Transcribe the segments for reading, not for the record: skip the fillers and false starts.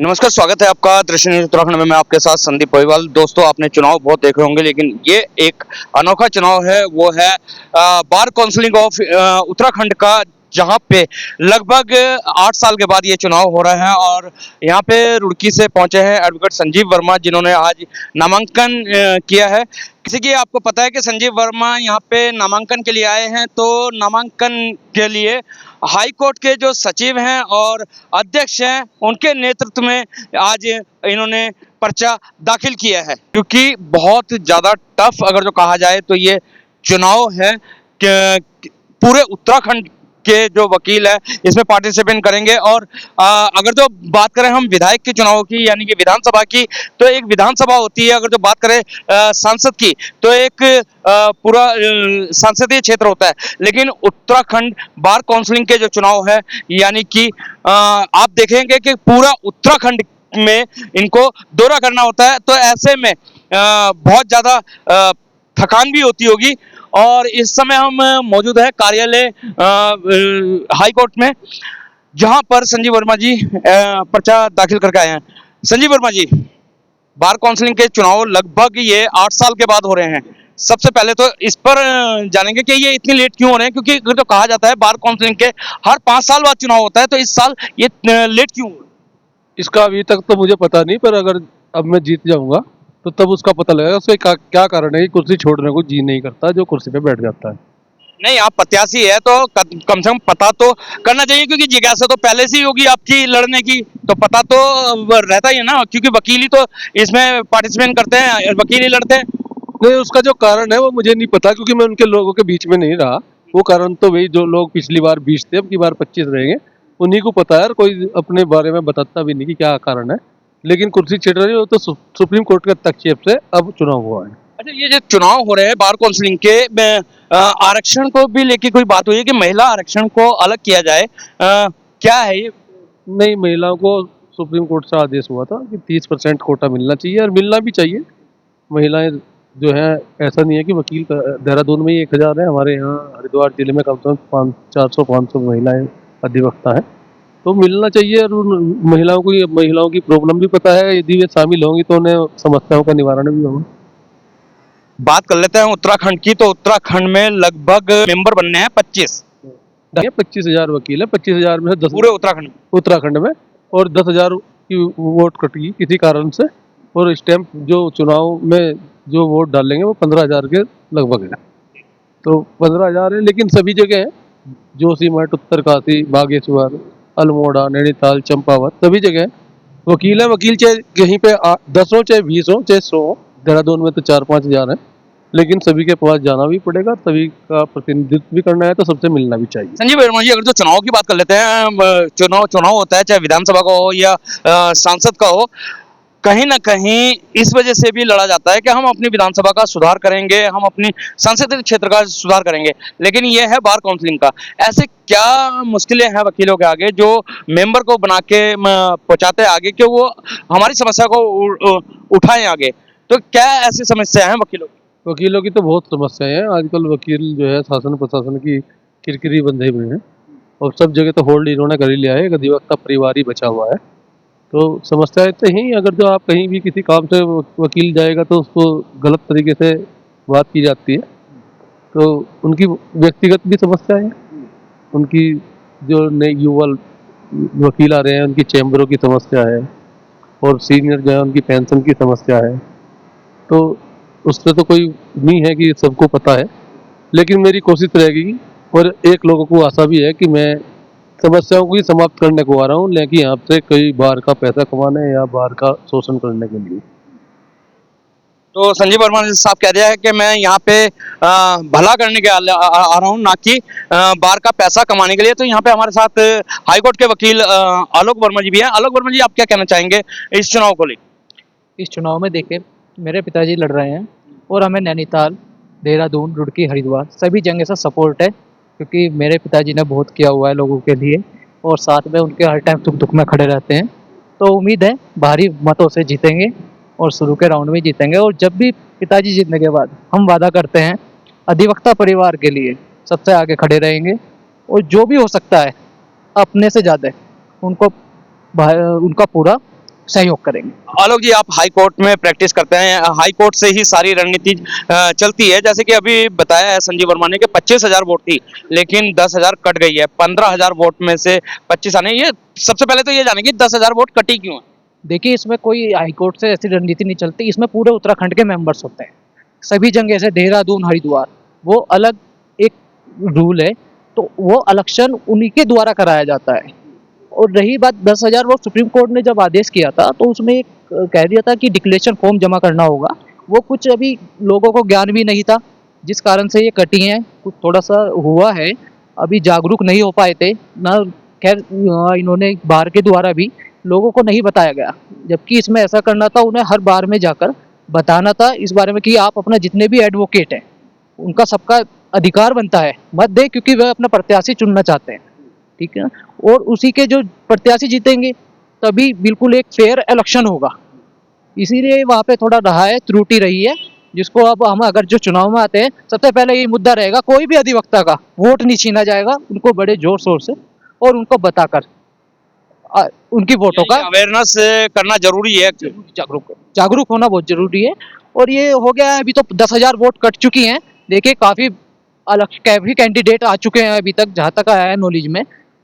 नमस्कार, स्वागत है आपका दृश्य न्यूज उत्तराखंड में। मैं आपके साथ संदीप पोईवाल। दोस्तों, आपने चुनाव बहुत देखे होंगे, लेकिन ये एक अनोखा चुनाव है। वो है बार काउंसिलिंग ऑफ उत्तराखंड का, जहां पे लगभग 8 साल के बाद ये चुनाव हो रहा है। और यहाँ पे रुड़की से पहुंचे हैं एडवोकेट संजीव वर्मा, जिन्होंने आज नामांकन किया है। जैसे कि आपको पता है कि संजीव वर्मा यहाँ पे नामांकन के लिए आए हैं, तो नामांकन के लिए हाई कोर्ट के जो सचिव हैं और अध्यक्ष हैं, उनके नेतृत्व में आज इन्होंने पर्चा दाखिल किया है। क्योंकि बहुत ज़्यादा टफ अगर जो कहा जाए तो ये चुनाव है कि पूरे उत्तराखंड के जो वकील है इसमें पार्टिसिपेट करेंगे। और अगर जो बात करें हम विधायक के चुनाव की, यानी कि विधानसभा की, तो एक विधानसभा होती है। अगर जो बात करें सांसद की, तो एक पूरा संसदीय क्षेत्र होता है। लेकिन उत्तराखंड बार काउंसिलिंग के जो चुनाव है, यानी कि आप देखेंगे कि पूरा उत्तराखंड में इनको दौरा करना होता है। तो ऐसे में बहुत ज़्यादा थकान भी होती होगी। और इस समय हम मौजूद है कार्यालय हाई कोर्ट में, जहां पर संजीव वर्मा जी पर्चा दाखिल करके आए हैं। संजीव वर्मा जी, बार काउंसिलिंग के चुनाव लगभग ये 8 साल के बाद हो रहे हैं। सबसे पहले तो इस पर जानेंगे कि ये इतनी लेट क्यों हो रहे हैं, क्योंकि अगर तो कहा जाता है बार काउंसिलिंग के हर 5 साल बाद चुनाव होता है, तो इस साल ये लेट क्यों? इसका अभी तक तो मुझे पता नहीं, पर अगर अब मैं जीत जाऊंगा तो तब उसका पता लगेगा उसका क्या कारण है कि कुर्सी छोड़ने को जी नहीं करता जो कुर्सी पे बैठ जाता है। नहीं, आप प्रत्याशी है तो कम से कम पता तो करना चाहिए, क्योंकि जिज्ञासा तो पहले से ही होगी आपकी लड़ने की, तो पता तो रहता ही है ना। क्योंकि वकील ही तो इसमें पार्टिसिपेट करते हैं, वकील ही लड़ते हैं। नहीं, उसका जो कारण है वो मुझे नहीं पता, क्योंकि मैं उनके लोगों के बीच में नहीं रहा। वो कारण तो वही जो लोग पिछली बार 20 थे, अब की बार 25 रहेंगे, उन्हीं को पता है। कोई अपने बारे में बताता भी नहीं कि क्या कारण है। लेकिन कुर्सी छिड़ रही हो तो सुप्रीम कोर्ट के हस्तक्षेप से अब चुनाव हुआ है। अच्छा, ये जो चुनाव हो रहे हैं बार काउंसिलिंग के, आरक्षण को भी लेके कोई बात हुई है कि महिला आरक्षण को अलग किया जाए, क्या है ये? नहीं, महिलाओं को सुप्रीम कोर्ट से आदेश हुआ था कि 30% कोटा मिलना चाहिए, और मिलना भी चाहिए। महिलाएं जो है, ऐसा नहीं है कि वकील देहरादून में ही 1000 है, हमारे यहाँ हरिद्वार जिले में कम से कम 400-500 महिलाएं अधिवक्ता है। तो मिलना चाहिए। और उन महिलाओं की प्रॉब्लम भी पता है। यदि वे शामिल होंगी तो उन्हें समस्याओं का निवारण भी होगा। बात कर लेते हैं उत्तराखंड की। तो उत्तराखंड में लगभग मेंबर बनने हैं 25। 25,000 वकील है, 25,000 में से 10 पूरे उत्तराखंड में, और 10,000 की वोट कटी किसी कारण से। और स्टैंप जो चुनाव में जो वोट डालेंगे वो 15,000 के लगभग है। तो 15,000 है, लेकिन सभी जगह है। जोशीमठ, उत्तरकाशी, बागेश्वर, अल्मोड़ा, नैनीताल, चंपावत, सभी जगह वकील है। वकील चाहे कहीं पे 10 हो, चाहे 20 हो, चाहे 100 हो। देहरादून में तो 4-5 हजार है, लेकिन सभी के पास जाना भी पड़ेगा। सभी का प्रतिनिधित्व भी करना है, तो सबसे मिलना भी चाहिए। संजीव वर्मा जी, अगर जो चुनाव की बात कर लेते हैं, चुनाव होता है, चाहे विधानसभा का हो या सांसद का हो, कहीं ना कहीं इस वजह से भी लड़ा जाता है कि हम अपनी विधानसभा का सुधार करेंगे, हम अपनी संसदीय क्षेत्र का सुधार करेंगे। लेकिन यह है बार काउंसिलिंग का। ऐसे क्या मुश्किलें हैं वकीलों के आगे, जो मेंबर को बना के पहुंचाते हैं आगे कि वो हमारी समस्या को उठाएं आगे? तो क्या ऐसी समस्या है वकीलों की? वकीलों की तो बहुत समस्याएं हैं। आजकल वकील जो है शासन प्रशासन की किरकिरी बंधे हुए हैं, और सब जगह तो होल्ड इन्होंने कर ही लिया है। एक अधिवक्ता परिवार ही बचा हुआ है। तो समस्याएं तो ही, अगर जो आप कहीं भी किसी काम से वकील जाएगा तो उसको गलत तरीके से बात की जाती है। तो उनकी व्यक्तिगत भी समस्याएं हैं। उनकी जो नए युवा वकील आ रहे हैं उनकी चैम्बरों की समस्या है, और सीनियर जो है उनकी पेंशन की समस्या है। तो उससे तो कोई नहीं है कि सबको पता है, लेकिन मेरी कोशिश रहेगी। और एक लोगों को आशा भी है कि मैं समस्याओं को ही समाप्त करने को आ रहा हूँ, लेकिन यहाँ से कई बार का पैसा कमाने या बाहर का शोषण करने के लिए। तो संजीव वर्मा ने साहब कह दिया है कि मैं यहाँ पे भला करने के आ रहा हूँ, ना कि बाहर का पैसा कमाने के लिए। तो यहाँ पे हमारे साथ हाईकोर्ट के वकील आलोक वर्मा जी भी हैं। आलोक वर्मा जी, आप क्या कहना चाहेंगे इस चुनाव को लेकर? इस चुनाव में देखिए, मेरे पिताजी लड़ रहे हैं, और हमें नैनीताल, देहरादून, रुड़की, हरिद्वार सभी जगह से सपोर्ट है। क्योंकि मेरे पिताजी ने बहुत किया हुआ है लोगों के लिए, और साथ में उनके हर टाइम सुख दुख में खड़े रहते हैं। तो उम्मीद है भारी मतों से जीतेंगे, और शुरू के राउंड में जीतेंगे। और जब भी पिताजी जीतने के बाद हम वादा करते हैं अधिवक्ता परिवार के लिए सबसे आगे खड़े रहेंगे, और जो भी हो सकता है अपने से ज़्यादा उनको उनका पूरा सहयोग करेंगे। आलोक जी, आप हाई कोर्ट में प्रैक्टिस करते हैं, हाई कोर्ट से ही सारी रणनीति चलती है। जैसे कि अभी बताया है संजीव वर्मा ने कि 25,000 वोट थी, लेकिन 10,000 कट गई है। 15,000 वोट में से 25 आने, ये सबसे पहले तो ये जाने कि 10,000 वोट कटी क्यों है? देखिए, इसमें कोई हाईकोर्ट से ऐसी रणनीति नहीं चलती, इसमें पूरे उत्तराखंड के मेंबर्स होते हैं। सभी जगह जैसे देहरादून, हरिद्वार, वो अलग एक रूल है, तो वो इलेक्शन उन्हीं के द्वारा कराया जाता है। और रही बात 10,000 वोट, सुप्रीम कोर्ट ने जब आदेश किया था तो उसमें एक कह दिया था कि डिक्लेरेशन फॉर्म जमा करना होगा। वो कुछ अभी लोगों को ज्ञान भी नहीं था, जिस कारण से ये कटी हैं। कुछ थोड़ा सा हुआ है, अभी जागरूक नहीं हो पाए थे ना। खैर, इन्होंने बार के द्वारा भी लोगों को नहीं बताया गया, जबकि इसमें ऐसा करना था, उन्हें हर बार में जाकर बताना था इस बारे में कि आप अपना जितने भी एडवोकेट हैं, उनका सबका अधिकार बनता है मत दे, क्योंकि वह अपना प्रत्याशी चुनना चाहते हैं, ठीक है ना। और उसी के जो प्रत्याशी जीतेंगे तभी बिल्कुल एक फेयर इलेक्शन होगा। इसीलिए वहाँ पे थोड़ा रहा है, त्रुटि रही है, जिसको अब हम अगर जो चुनाव में आते हैं, सबसे पहले ये मुद्दा रहेगा, कोई भी अधिवक्ता का वोट नहीं छीना जाएगा, उनको बड़े जोर शोर से और उनको बताकर उनकी वोटों का अवेयरनेस करना जरूरी है। जागरूक होना बहुत जरूरी है। और ये हो गया है, अभी तो 10,000 वोट कट चुकी हैं। देखिए, काफी कैंडिडेट आ चुके हैं अभी तक, जहाँ तक आया है नॉलेज में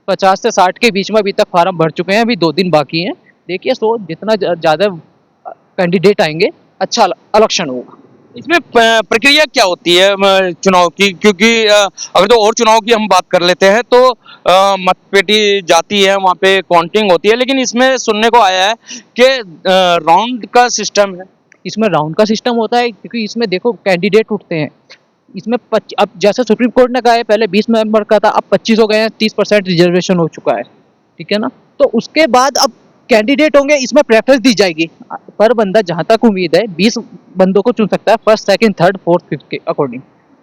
50 से 60 के बीच में अभी तक फार्म भर चुके हैं। अभी 2 दिन बाकी हैं। देखिए, सो जितना ज़्यादा कैंडिडेट आएंगे, अच्छा इलेक्शन होगा। इसमें प्रक्रिया क्या होती है चुनाव की? क्योंकि अगर तो और चुनाव की हम बात कर लेते हैं तो मतपेटी जाती है, वहाँ पे काउंटिंग होती है, लेकिन इसमें सुनने को आया है कि राउंड का सिस्टम है। इसमें राउंड का सिस्टम होता है, क्योंकि इसमें देखो कैंडिडेट उठते हैं। इसमें अब जैसे सुप्रीम कोर्ट ने कहा है पहले 20 मेंबर का था, अब 25 हो गए हैं, 30% रिजर्वेशन हो चुका है, ठीक है ना। तो उसके बाद अब कैंडिडेट होंगे, इसमें प्रेफरेंस दी जाएगी। पर बंदा, जहाँ तक उम्मीद है, 20 बंदों को चुन सकता है, first, second, third, fourth, fifth के अकॉर्डिंग।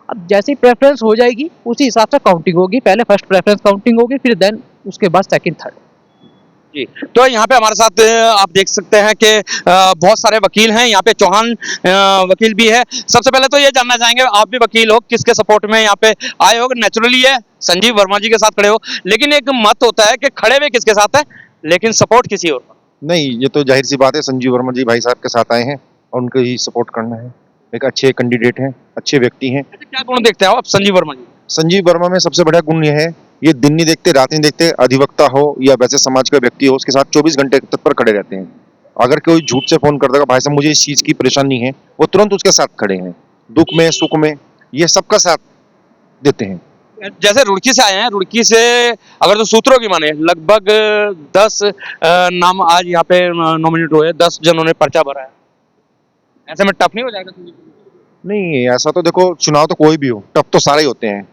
अब जैसी प्रेफरेंस हो जाएगी उसी हिसाब से काउंटिंग होगी। पहले फर्स्ट प्रेफरेंस काउंटिंग होगी, फिर देन उसके बाद सेकंड, थर्ड। जी, तो यहाँ पे हमारे साथ आप देख सकते हैं कि बहुत सारे वकील हैं। यहाँ पे चौहान वकील भी है। सबसे पहले तो ये जानना चाहेंगे, आप भी वकील हो, किसके सपोर्ट में यहाँ पे आए हो? नेचुरली है संजीव वर्मा जी के साथ खड़े हो, लेकिन एक मत होता है कि खड़े हुए किसके साथ है, लेकिन सपोर्ट किसी और का। नहीं, ये तो जाहिर सी बात है, संजीव वर्मा जी भाई साहब के साथ आए हैं और उनको ही सपोर्ट करना है। एक अच्छे कैंडिडेट हैं, अच्छे व्यक्ति हैं। क्या गुण देखते हैं आप संजीव वर्मा जी? संजीव वर्मा में सबसे बड़ा गुण यह है, ये दिन नहीं देखते, रात नहीं देखते। अधिवक्ता हो या वैसे समाज का व्यक्ति हो, उसके साथ 24 घंटे तत्पर खड़े रहते हैं। अगर कोई झूठ से फोन कर देगा, भाई साहब मुझे इस चीज की परेशानी है, वो तुरंत उसके साथ खड़े हैं। दुख में, सुख में, ये सबका साथ देते हैं। जैसे रुड़की से आए हैं, रुड़की से अगर तो सूत्रों की माने लगभग 10 नाम आज यहाँ पे नॉमिनेट हुए, 10 जनों ने पर्चा भरा है। ऐसे में टफ नहीं हो जाएगा? नहीं, ऐसा तो देखो, चुनाव तो कोई भी हो, टफ तो सारे ही होते हैं।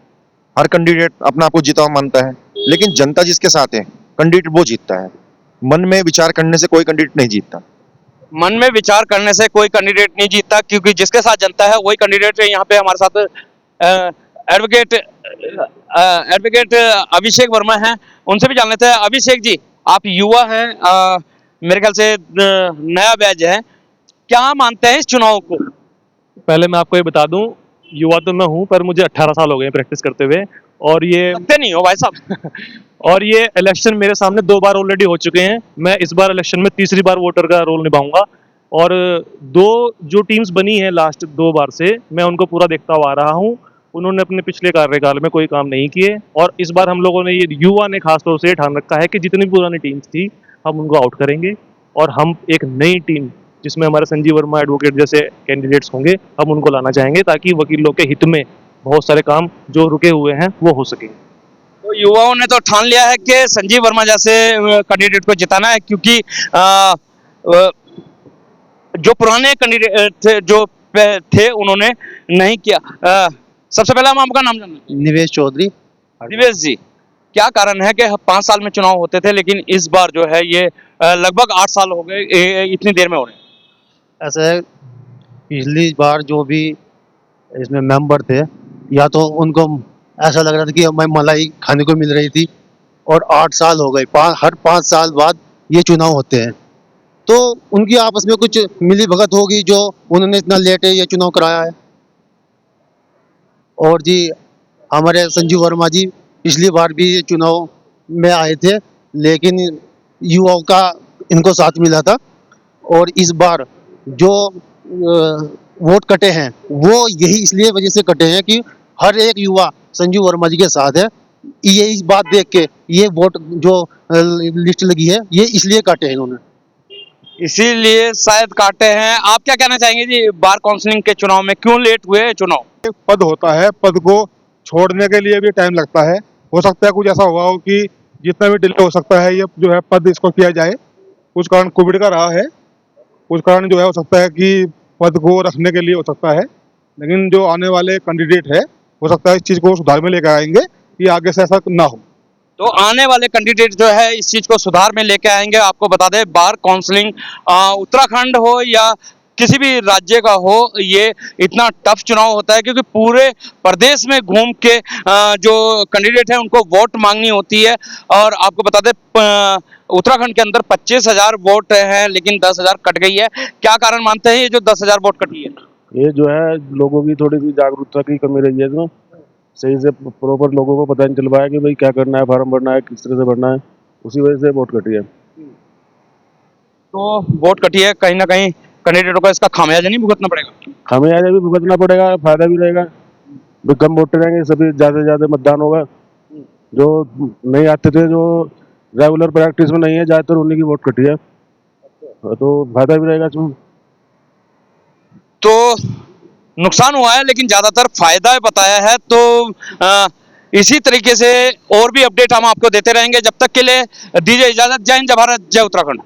हर कैंडिडेट अपना आपको जीता हुआ मानता है, लेकिन जनता जिसके साथ है, कैंडिडेट वो जीतता है। मन में विचार करने से कोई कैंडिडेट नहीं जीतता। मन में विचार करने से कोई कैंडिडेट नहीं जीतता, क्योंकि जिसके साथ जनता है वही कैंडिडेट है। यहाँ पे हमारे साथ एडवोकेट अभिषेक वर्मा हैं, उनसे भी जान लेते हैं। अभिषेक जी, आप युवा हैं, मेरे ख्याल से नया बैच है, क्या मानते हैं इस चुनाव को? पहले मैं आपको ये बता दूं, युवा तो मैं हूं, पर मुझे 18 साल हो गए प्रैक्टिस करते हुए। और ये लगते नहीं हो भाई साहब। और ये इलेक्शन मेरे सामने 2 बार ऑलरेडी हो चुके हैं। मैं इस बार इलेक्शन में तीसरी बार वोटर का रोल निभाऊंगा। और 2 जो टीम्स बनी है लास्ट 2 बार से, मैं उनको पूरा देखता हुआ आ रहा हूँ। उन्होंने अपने पिछले कार्यकाल में कोई काम नहीं किए, और इस बार हम लोगों ने, ये युवा ने खासतौर से ठान रखा है कि जितनी पुरानी टीम्स थी हम उनको आउट करेंगे, और हम एक नई टीम जिसमें हमारे संजीव वर्मा एडवोकेट जैसे कैंडिडेट्स होंगे, हम उनको लाना चाहेंगे, ताकि वकीलों के हित में बहुत सारे काम जो रुके हुए हैं वो हो सके। तो युवाओं ने तो ठान लिया है कि संजीव वर्मा जैसे कैंडिडेट को जिताना है, क्योंकि जो पुराने कैंडिडेट थे, थे उन्होंने नहीं किया। सबसे पहले हम आपका नाम जानना चाहेंगे। निवेश चौधरी। दिवेश जी, क्या कारण है कि 5 साल में चुनाव होते थे, लेकिन इस बार जो है ये लगभग 8 साल हो गए, इतनी देर में हो रहे हैं? ऐसा है, पिछली बार जो भी इसमें मेंबर थे, या तो उनको ऐसा लग रहा था कि हमें मलाई खाने को मिल रही थी, और 8 साल हो गए, हर 5 साल बाद ये चुनाव होते हैं, तो उनकी आपस में कुछ मिली भगत होगी जो उन्होंने इतना लेट ये चुनाव कराया है। और जी, हमारे संजीव वर्मा जी पिछली बार भी चुनाव में आए थे, लेकिन युवाओं का इनको साथ मिला था, और इस बार जो वोट कटे हैं वो यही इसलिए वजह से कटे हैं कि हर एक युवा संजीव वर्मा जी के साथ है। ये इस बात देख के ये वोट जो लिस्ट लगी है ये इसलिए काटे हैं इन्होंने। इसीलिए शायद काटे हैं। आप क्या कहना चाहेंगे जी, बार काउंसिलिंग के चुनाव में क्यों लेट हुए हैं चुनाव? एक पद होता है, पद को छोड़ने के लिए भी टाइम लगता है। हो सकता है कुछ ऐसा हुआ हो कि जितना भी डिले हो सकता है ये जो है पद इसको किया जाए, कुछ कारण कोविड का रहा है, कुछ कारण जो है हो सकता है कि पद को रखने के लिए हो सकता है। लेकिन जो आने वाले कैंडिडेट है हो सकता है इस चीज़ को सुधार में लेकर आएंगे कि आगे से ऐसा ना हो। तो आने वाले कैंडिडेट जो है इस चीज को सुधार में लेके आएंगे। आपको बता दें, बार काउंसलिंग उत्तराखंड हो या किसी भी राज्य का हो, ये इतना टफ चुनाव होता है क्योंकि पूरे प्रदेश में घूम के जो कैंडिडेट है उनको वोट मांगनी होती है। और आपको बता दें, उत्तराखंड के अंदर 25,000 वोट हैं लेकिन 10,000 कट गई है। क्या कारण मानते हैं ये जो 10,000 वोट कटी है? ये जो है लोगों की थोड़ी सी जागरूकता की कमी रही है, इसमें सही से प्रॉपर लोगों को पता नहीं चल पाया कि भाई क्या करना है, फार्म भरना है, किस तरह से भरना है, उसी वजह से वोट कटी है। तो वोट कटी है, कहीं ना कहीं कैंडिडेटों को इसका खामियाजा नहीं भुगतना पड़ेगा? खामियाजा भी भुगतना पड़ेगा, फायदा भी रहेगा। भाई कम वोट रहेंगे, सभी ज़्यादा से ज़्यादा मतदान होगा। जो नहीं आते थे, जो रेगुलर प्रैक्टिस में नहीं है, ज़्यादातर उन्हीं की वोट कटी है, तो फायदा भी रहेगा इसमें। तो नुकसान हुआ है लेकिन ज्यादातर फायदा बताया है। तो इसी तरीके से और भी अपडेट हम आपको देते रहेंगे। जब तक के लिए दीजिए इजाजत। जय हिंद, जय भारत, जय उत्तराखंड।